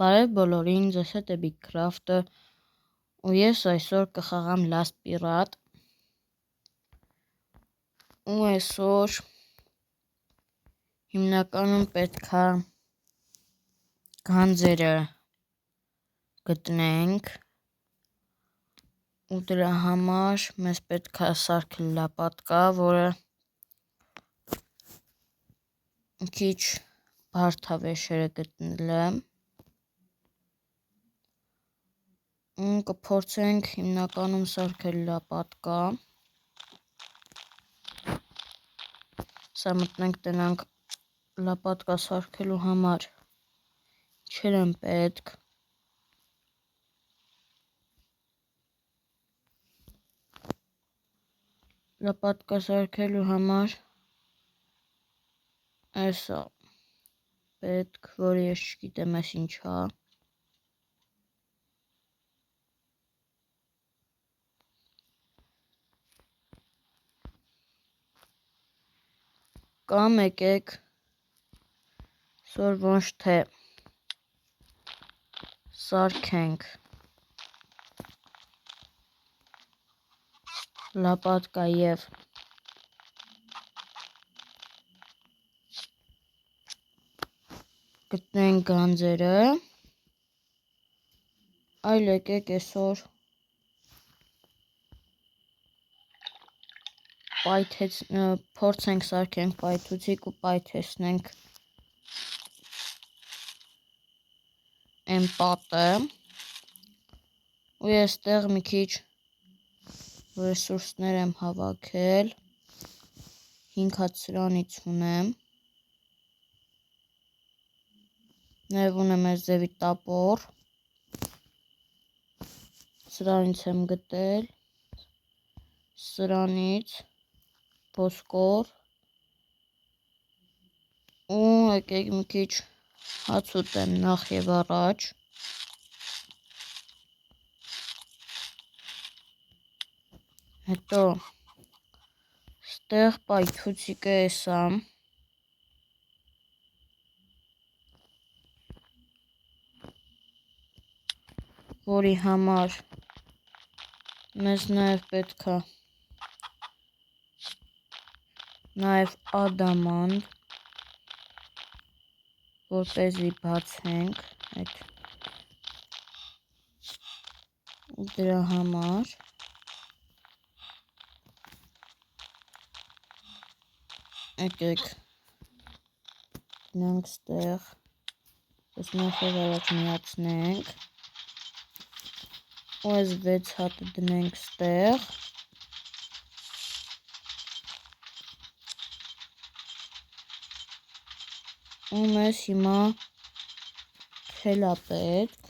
Բարև բոլորին, ձեզ հետ է Bigcraft-ը ու ես այսօր կխաղամ Last Pirate ու այսօր հիմնականում պետք է գանձերը գտնենք ու դրա համար մեզ պետք է սարքել լապատկա, որը քիչ բարդ է վերջերը գտնելը։ Կփորձենք հիմնականում սարքել լապատկա։ Սա մտնենք տնանք լապատկա սարքելու համար չեր են պետք։ Լապատկա սարքելու համար այսա պետք, որ ես չգիտեմ այս ինչա։ Կամ եկեք սոր ոչ թե սարքենք լապատկա և գտնենք գանձերը, այլ եկեք այսօր փորձենք սարքենք պայթուցիկ ու պայթեցնենք այն պատը ու ես տեղ մի քիչ ռեսուրսներ եմ հավաքել, 5 հատ սրանից ունեմ, նաև ունեմ այս ձևի տապոր, սրանից եմ գտել, սրանից ոսկոր ու եկեք մի քիչ հաց ուտեմ նախ և առաջ։ Հետո ստեղ պայթուցիկը էսա, որի համար մեզ նաև պետք է նաև ադամանդ, որպեսզի բացենք այդ դրա համար եկեք գնանք ստեղ, ես նախ և առաջ միացնենք ու այս 6 հատը դնենք ստեղ ու մեզ հիմա թել է պետք,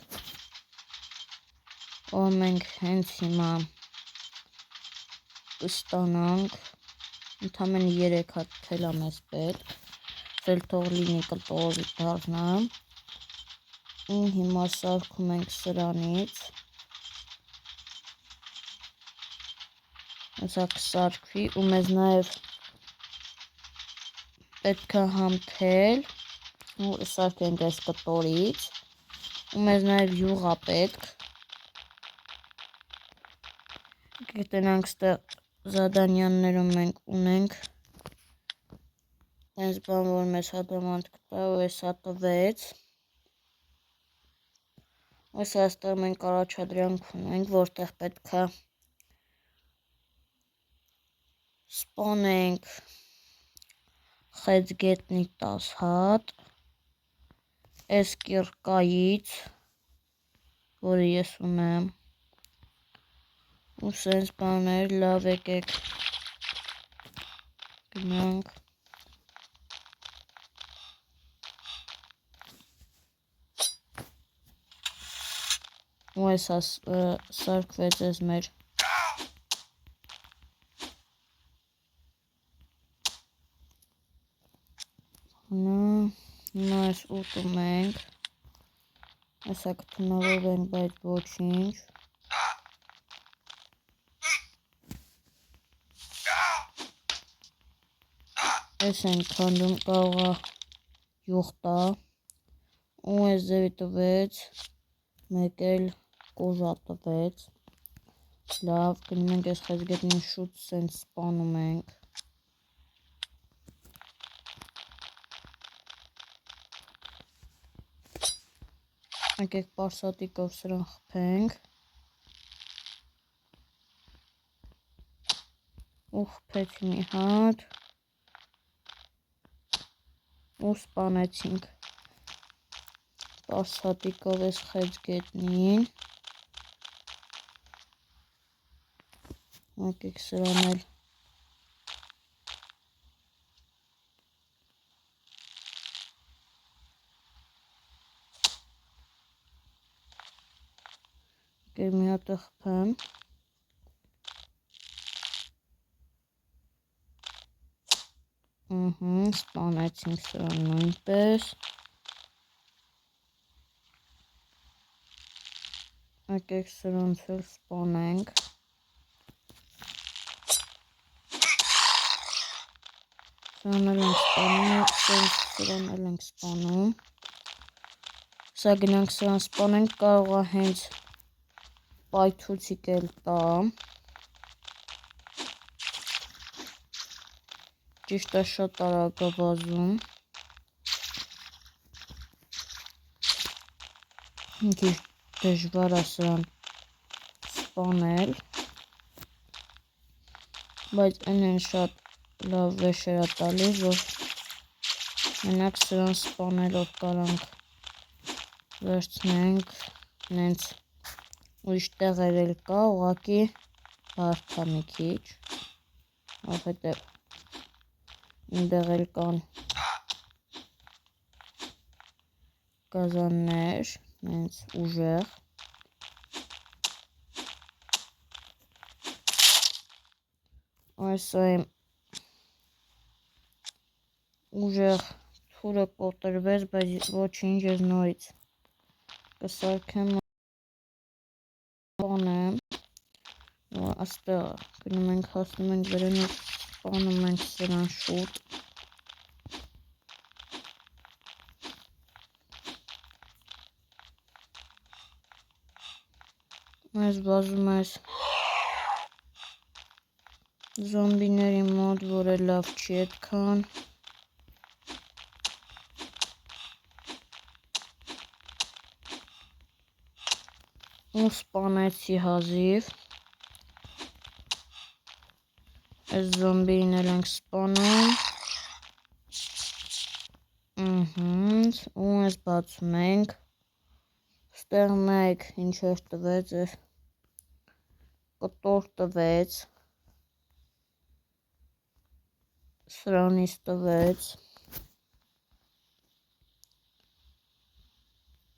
ու մենք հենց հիմա կստանանք, ընդամենը 3 հատ թել է մեզ պետք, թել թող լինի կլտորի դառնա, ու հիմա սարքում ենք սրանից, հեսա կսարքվի ու մեզ նաև պետք է համ թել ու սարքենք այս կտորից ու մեզ նաև յուղ է պետք, գտնանք ստեղ զադանյաններում մենք ունենք այս բան, որ մեզ ադամանդ կտա ու էսա տվեց, էսա ստեղ մենք առաջադրանք ունենք, որտեղ պետք է սպանենք խեցգետնի 10 հատ, այս կիրկայից, որը ես ունեմ, ու սենց բաներ, լավ եկեք գնանք, ու այսա սարքվեց ես մեր հիմա այս ուտում ենք, այսա կթունավորվենք, բայց ոչինչ, այս ենք քանդում կարող է յուղ տա ու այս ձևի տվեց, մեկ էլ կոժա տվեց, լավ, գնում ենք այս խեցգետնին շուտ սենց սպանում ենք, եկեք պարսատիկով սրան խփենք, ու խփեցի մի հատ, ու սպանեցինք պարսատիկով այս խեցգետնին, եկեք սրան էլ եկեք մի հատ խփեմ, սպանեցինք սրան նույնպես, եկեք սրանց էլ սպանենք, սրան էլ ենք սպանում, սա գնանք սրան սպանենք, կարող է հենց պայթուցիկ էլ տա, ճիշտ է շատ արագ է վազում, քիչ դժվար է սրան սպանել, բայց այն շատ լավ վեշեր է տալիս, որ մենակ սրան սպանելով կարանք վերցնենք, նենց ուրիշ տեղեր էլ կա, ուղղակի բարդ է մի քիչ, որովհետև այնտեղ էլ կան գազաններ, նենց ուժեղ, այս այն ուժեղ թուրը կոտրվեց, բայց ոչինչ, ես նորից կսարքեմ, սպանեմ, աստեղ գնում ենք, հասնում ենք վերեն ու սպանում ենք սրան շուտ, այս վազում այս զոմբիների մոտ, որը լավ չի այդքան, ու սպանեցի հազիվ, այս զոմբիին էլ ենք սպանում, ու այս բացում ենք, ստեղ մեկ ինչեր տվեց, կտոր տվեց, սրանից տվեց,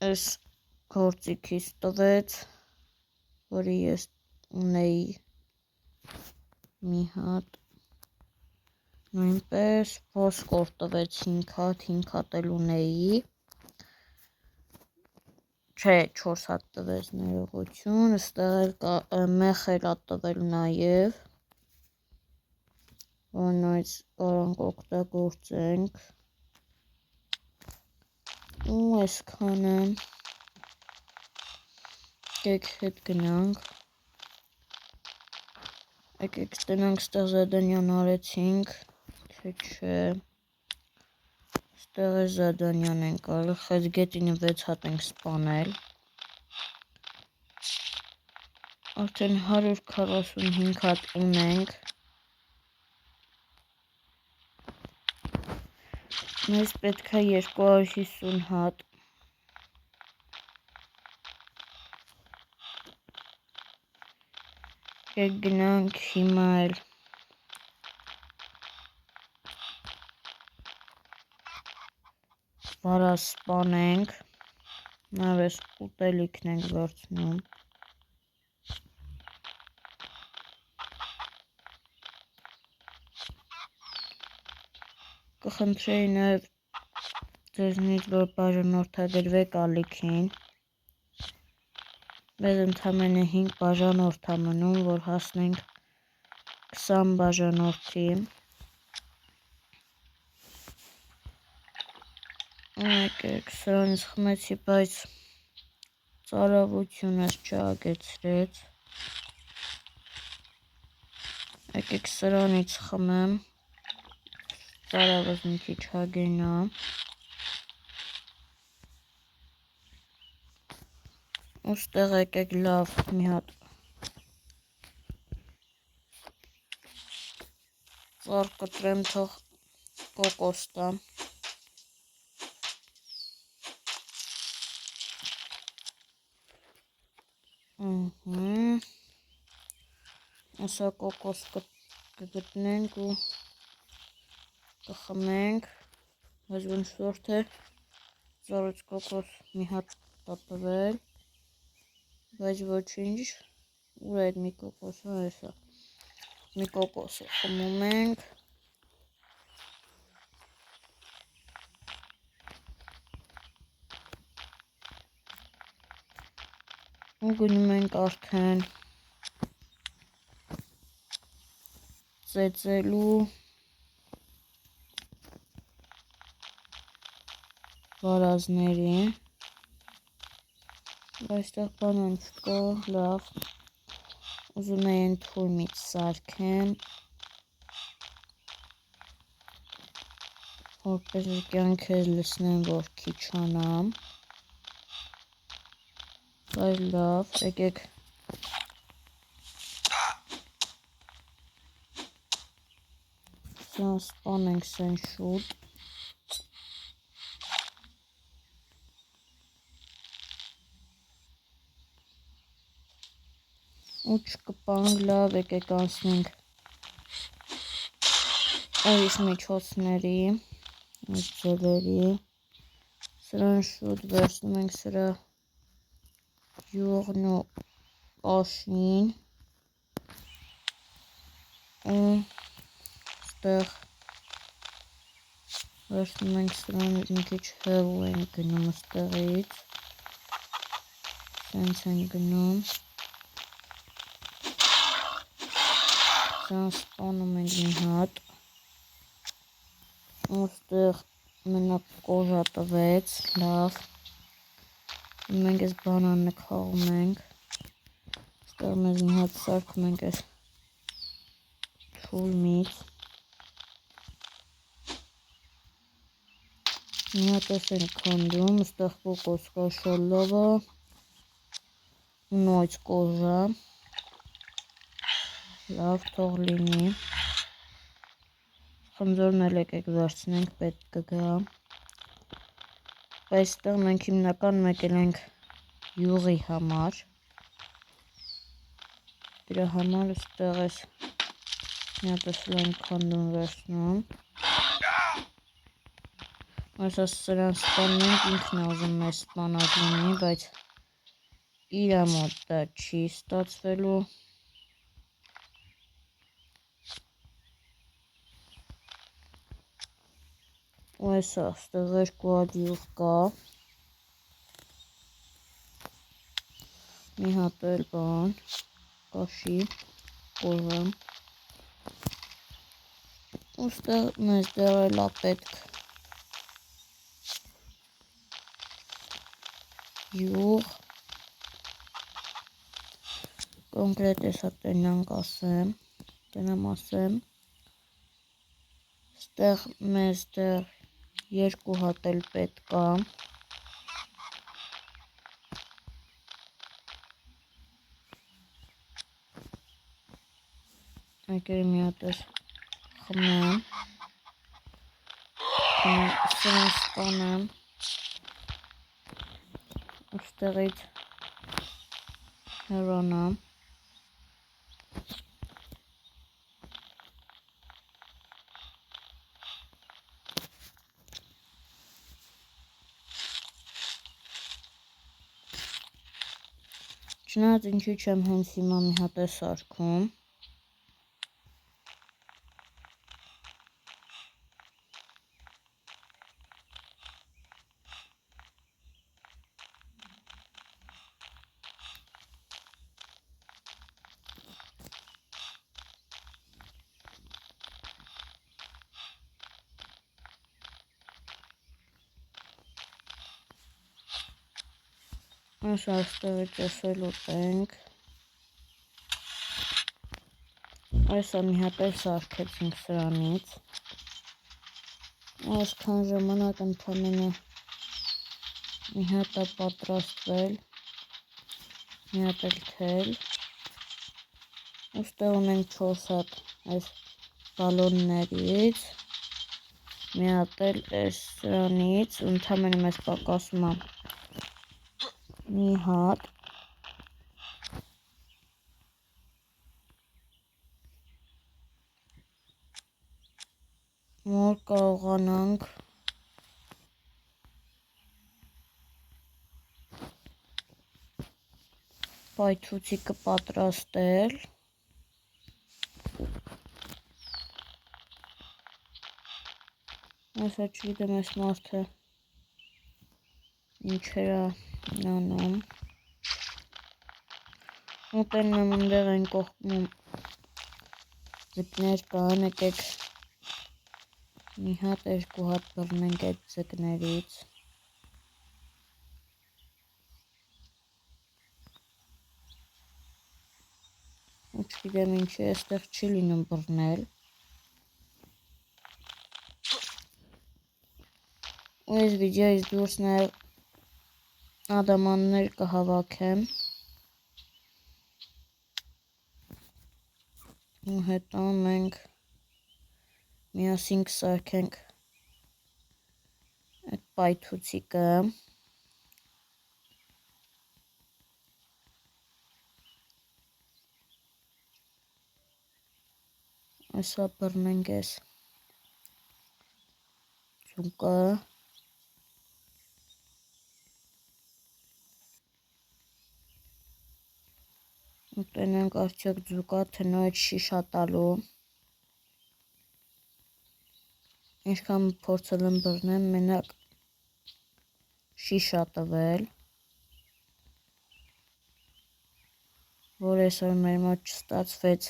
այս գործիքից տվեց, որի ես ունեի մի հատ, նույնպես ոսկոր տվեց 5 հատ էլ ունեի, չէ 4 հատ տվեց ներողություն, ստեղ էլ մեխել է տվել նաև, որ նույնց կարանք օգտագործենք, ու այսքանը, եկեք հետ գնանք, եկեք տնանք ստեղ զադանյան արեցինք, թե չէ, ստեղ է զադանյան ենք արել, խեցգետինը 6 հատ ենք սպանել, արդեն 145 հատ ունենք, մեզ պետք է 250 հատ, եկեք գնանք հիմա էլ վարա սպանենք, նաև այս ուտելիքն ենք վերցնում, կխնդրեի նաև ձեզնից, որ բաժանորդագրվեք ալիքին, մեզ ընդամենը 5 բաժանորդ է մնում, որ հասնենք 20 բաժանորդի, Եկեք, սրանից խմեցի, բայց ծարավությունս չհագեցրեց։ Եկեք սրանից խմեմ, ծարավս մի քիչ հագենա։ Ուստեղ եկեք լավ մի հատ ծառ կտրեմ, թող կոկոս տա։ Ասա կոկոս կգտնենք ու կխմենք, բայց ոնց որ թե ծառից կոկոս մի հատ տատվել, բայց ոչինչ, ուր է այդ մի կոկոսը, այսա, մի կոկոսը խմում ենք, ու գնում ենք արդեն ծեծելու վարազներին, այստեղ բանան չկա, լավ, ուզում էին թույմից սարքեմ, որպես կյանքեր լսնեմ, որ քիչանամ, բայց լավ, եկեք սան սպանենք սեն շուտ, ու չկպանք, լավ, եկեք անցնենք ուրիշ միջոցների, այս ձևերի, սրան շուտ վերցնում ենք սրա յուղն ու աշին ու ստեղ վերցնում ենք սրանից մի քիչ հեղու ենք գնում ստեղից, սենց ենք գնում, սրան սպանում ենք մի հատ, ու ստեղ մենակ կոժա տվեց, լավ, մենք այս բանանը քաղում ենք, ստեղ մեզ մի հատ սարքում ենք այս թույմից, մի հատ ես ենք քանդում, ստեղ կոկոս կա շոլովը, ու նոյց կոժա, լավ, թող լինի, խնձորն էլ եկեք վերցնենք, պետք կգա, բայց ստեղ մենք հիմնական մեկել ենք յուղի համար, դրա համար ստեղ ես մի հատ ասել ենք քանդում վերցնում, այսա սրան սպանենք, ինքն է ուզում մեզ սպանած լինի, բայց իրա մոտ դա չի ստացվելու, ու այսա ստեղ երկու հատ յուղ կա, մի հատ էլ բան, կաշի, կոժա, ու ստեղ մեզ դեղ էլ է պետք յուղ, կոնկրետ եսա տնանք տնամ ասեմ, ստեղ մեզ դեղ երկու հատ էլ պետք է, եկեր մի հատ ես խմեմ, սրան սպանեմ, ու ստեղից հեռանամ, չնայած ինչի չեմ հենց հիմա մի հատ է սարքում, Այս այստեղից էսել ուտենք։ Այսա մի հատ էլ սարքեցինք սրանից։ Այսքան ժամանակ ընդամենը մի հատ է պատրաստվել, մի հատ էլ թել։ Ոստեղ ունենք 4 հատ այս բալոններից, մի հատ էլ այս սրանից, ընդամենը մեզ պակասում է մի հատ։ Որ կարողանանք պայթուցիկը պատրաստել։ Այսա չգիտեմ այս մարդը ինչեր է անում։ Ուտենում եմ ընդեղ են կողմում ձկներ կան, եկեք մի հատ 2 հատ բռնենք այդ ձկներից։ Չգիտեմ ինչի այստեղ չի լինում բռնել։ Ու այս վիդեոից դուրս նաև ադամաններ կհավաքեմ։ Ու հետո մենք միասին կսարքենք այդ պայթուցիկը։ Այսա բռնենք այս ձուկը։ Ուտենենք արդյոք ձուկա, թե նույն շիշա տալու։ Ինչքան փորձել եմ բռնեմ, մենակ շիշա տվել, որ այսօր մեր մոտ չստացվեց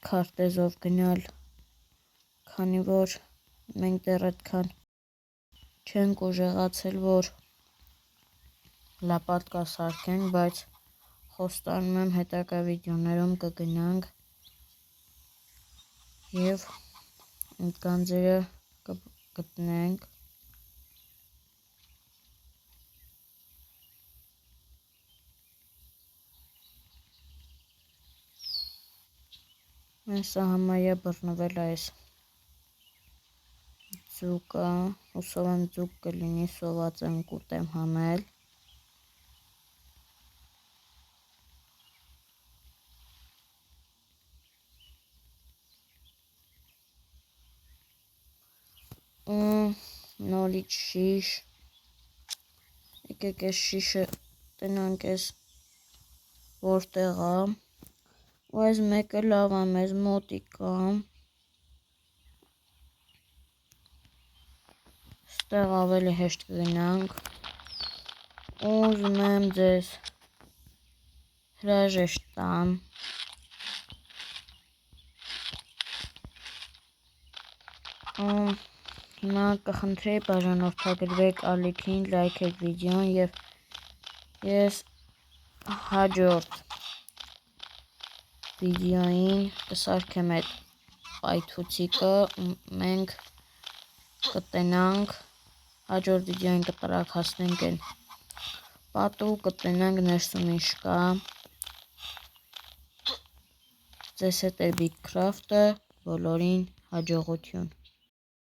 քարտեզով գնալ, քանի որ մենք դեռ այդքան չենք ուժեղացել, որ լապատկա սարքենք, բայց խոստանում եմ հետագա վիդեոներում կգնանք և այդ գանձերը կգտնենք։ Այսա համարյա բռնվել այս ձուկը, հուսով եմ ձուկ կլինի, սոված եմ կուտեմ հանել։ Նորից շիշ, եկեք այս շիշը տնանք այս որտեղ է, ու այս մեկը լավ է մեզ մոտիկ է, ստեղ ավելի հեշտ կգնանք, ուզում եմ ձեզ հրաժեշտ տամ, հիմա կխնդրեի բաժանորդագրվեք ալիքին, լայքեք վիդեոն և ես հաջորդ վիդեոին կսարքեմ այդ պայթուցիկը, մենք կտենանք, հաջորդ վիդեոին կտրաքացնենք են պատու, կտենանք ներսում ինչ կա, ձեզ հետ է Bigcraft-ը, բոլորին հաջողություն։